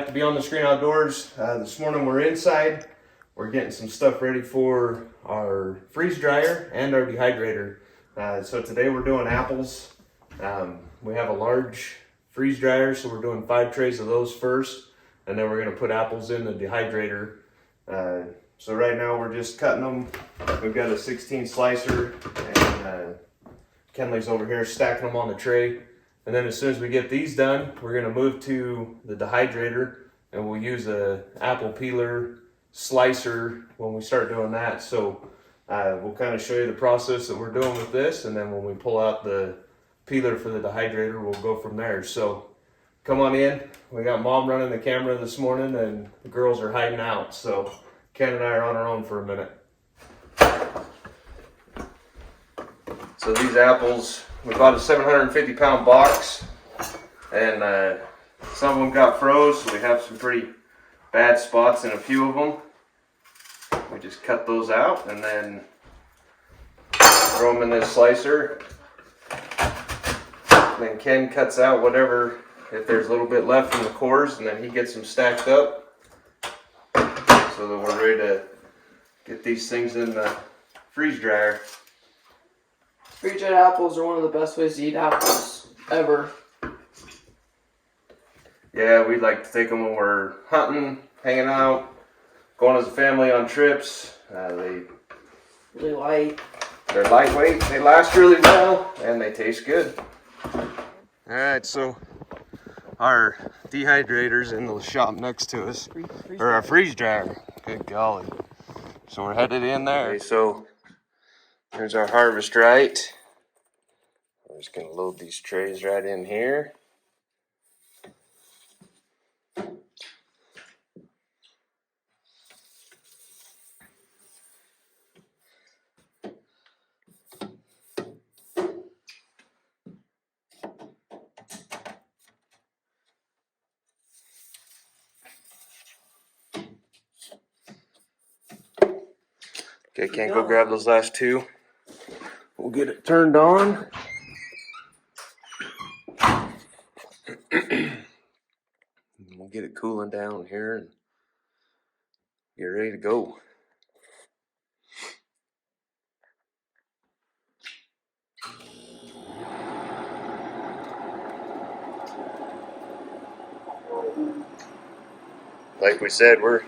back to Beyond the Screen Outdoors. This morning we're inside. We're getting some stuff ready for our freeze dryer and our dehydrator. So today we're doing apples. We have a large freeze dryer, so we're doing 5 trays of those first, and then we're going to put apples in the dehydrator. So right now we're just cutting them. We've got a 16 slicer, and Kenley's over here stacking them on the tray. And then as soon as we get these done, we're going to move to the dehydrator, and we'll use a apple peeler slicer when we start doing that. So we'll kind of show you the process that we're doing with this, and then when we pull out the peeler for the dehydrator, we'll go from there. So come on in. We got Mom running the camera this morning, and the girls are hiding out. So Ken and I are on our own for a minute. So these apples, we bought a 750-pound box, and some of them got froze, so we have some pretty bad spots in a few of them. We just cut those out and then throw them in this slicer. And then Ken cuts out whatever, if there's a little bit left in the cores, and then he gets them stacked up so that we're ready to get these things in the freeze dryer. Freeze-dried apples are one of the best ways to eat apples ever. Yeah, we like to take them when we're hunting, hanging out, going as a family on trips. Really light. They're lightweight, they last really well, and they taste good. Alright, so our dehydrator's in the shop next to us, or our freeze dryer. Good golly. So we're headed in there. Okay, so here's our harvest right. We're just going to load these trays right in here. Okay, can't go grab those last 2. We'll get it turned on. We'll get it cooling down here and get ready to go. Like we said, we're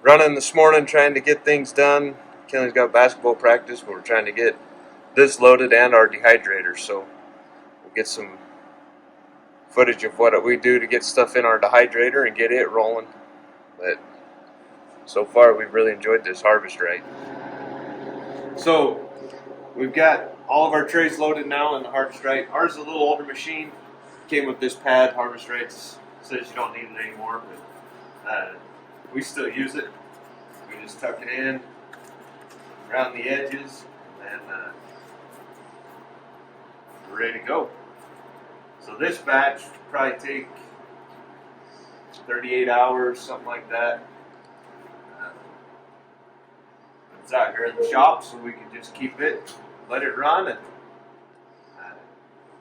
running this morning trying to get things done. Kelly's got basketball practice, but we're trying to get this loaded and our dehydrator. So we'll get some footage of what we do to get stuff in our dehydrator and get it rolling. But so far we've really enjoyed this harvest right. So we've got all of our trays loaded now in the harvest right. Ours is a little older machine. Came with this pad. Harvest rights says you don't need it anymore, but we still use it. We just tuck it in around the edges, and we're ready to go. So this batch will probably take 38 hours, something like that. It's out here in the shop, so we can just keep it, let it run, and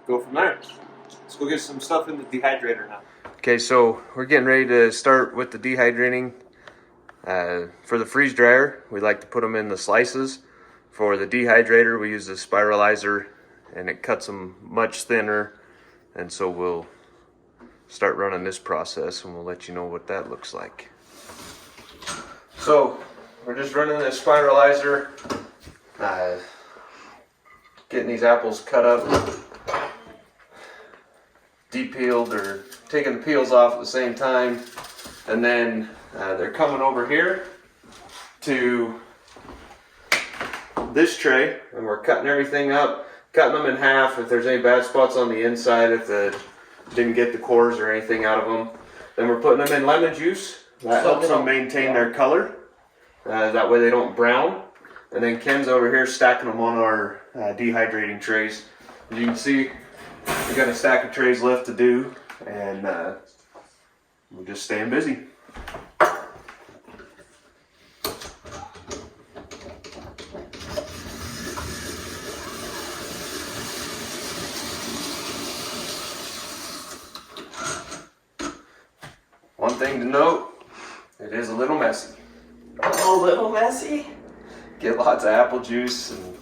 go from there. Let's go get some stuff in the dehydrator now. Okay, so we're getting ready to start with the dehydrating. For the freeze dryer, we like to put them in the slices. For the dehydrator, we use the spiralizer, and it cuts them much thinner. And so we'll start running this process, and we'll let you know what that looks like. So we're just running this spiralizer, getting these apples cut up, de-peeled, or taking the peels off at the same time, and then they're coming over here to this tray, and we're cutting everything up, cutting them in half if there's any bad spots on the inside, if the didn't get the cores or anything out of them. Then we're putting them in lemon juice. That helps them maintain their color. That way they don't brown. And then Ken's over here stacking them on our dehydrating trays. As you can see, we got a stack of trays left to do, and we're just staying busy. thing to note, it is a little messy. A little messy? Get lots of apple juice, and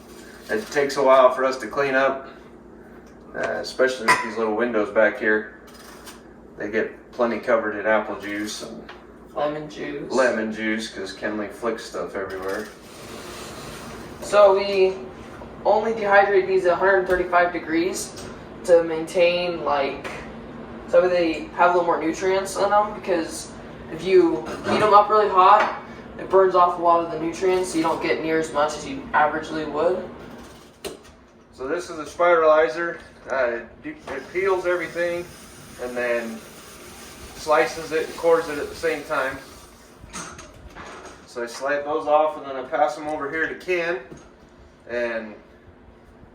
it takes a while for us to clean up, especially with these little windows back here. They get plenty covered in apple juice and lemon juice. Lemon juice, because Kenley flicks stuff everywhere. So we only dehydrate these at 135 degrees to maintain, like, so they have a little more nutrients in them, because if you heat them up really hot, it burns off a lot of the nutrients, so you don't get near as much as you averagely would. So this is a spiralizer. It peels everything and then slices it and cores it at the same time. So I slide those off and then I pass them over here to Ken. And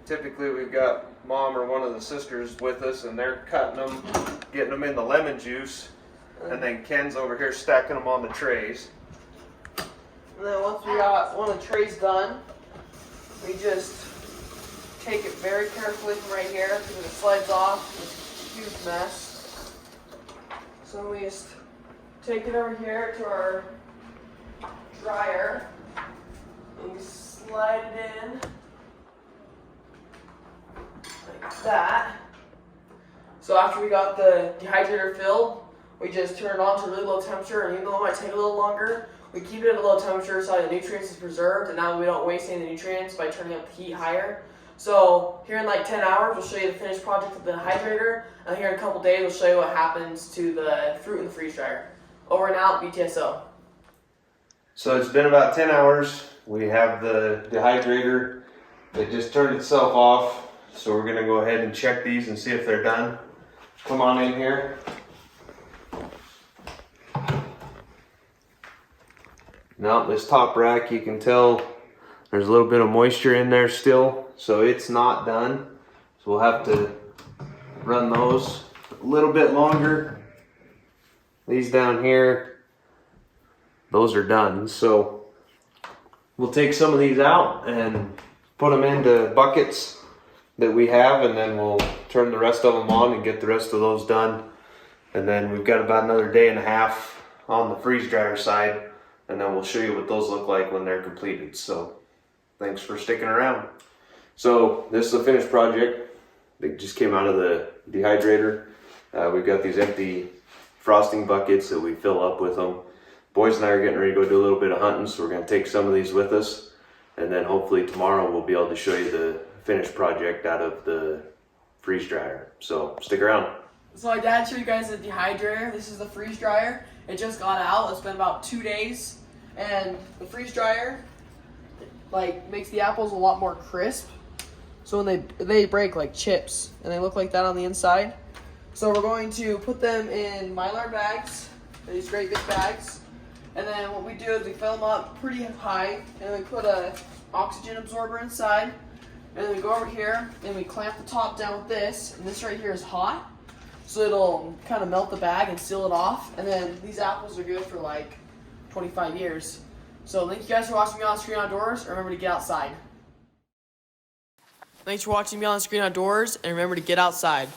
typically we've got Mom or one of the sisters with us, and they're cutting them, getting them in the lemon juice, and then Ken's over here stacking them on the trays. And then once we got one of the trays done, we just take it very carefully from right here, because if it slides off, it's a huge mess. So we just take it over here to our dryer, and we slide it in like that. So after we got the dehydrator filled, we just turn it on to a really low temperature, and even though it might take a little longer, we keep it at a low temperature so the nutrients is preserved, and now we don't waste any of the nutrients by turning up the heat higher. So here in like 10 hours, we'll show you the finished project of the dehydrator, and here in a couple days, we'll show you what happens to the fruit in the freeze dryer. Over and out, BTSO. So it's been about 10 hours. We have the dehydrator that just turned itself off. So we're gonna go ahead and check these and see if they're done. Come on in here. Now this top rack, you can tell there's a little bit of moisture in there still, so it's not done. So we'll have to run those a little bit longer. These down here, those are done. So we'll take some of these out and put them into buckets that we have, and then we'll turn the rest of them on and get the rest of those done. And then we've got about another day and a half on the freeze dryer side, and then we'll show you what those look like when they're completed. So thanks for sticking around. So this is a finished project. They just came out of the dehydrator. We've got these empty frosting buckets that we fill up with them. Boys and I are getting ready to go do a little bit of hunting, so we're going to take some of these with us, and then hopefully tomorrow we'll be able to show you the finished project out of the freeze dryer. So stick around. So my dad showed you guys the dehydrator. This is the freeze dryer. It just got out. It's been about 2 days, and the freeze dryer makes the apples a lot more crisp. So when they break like chips, and they look like that on the inside. So we're going to put them in Mylar bags, these great big bags, and then what we do is we fill them up pretty high, and we put a oxygen absorber inside, and then we go over here and we clamp the top down with this, and this right here is hot, so it'll kind of melt the bag and seal it off, and then these apples are good for like 25 years. So thank you guys for watching me on Screen Outdoors, and remember to get outside. Thanks for watching me on Screen Outdoors, and remember to get outside.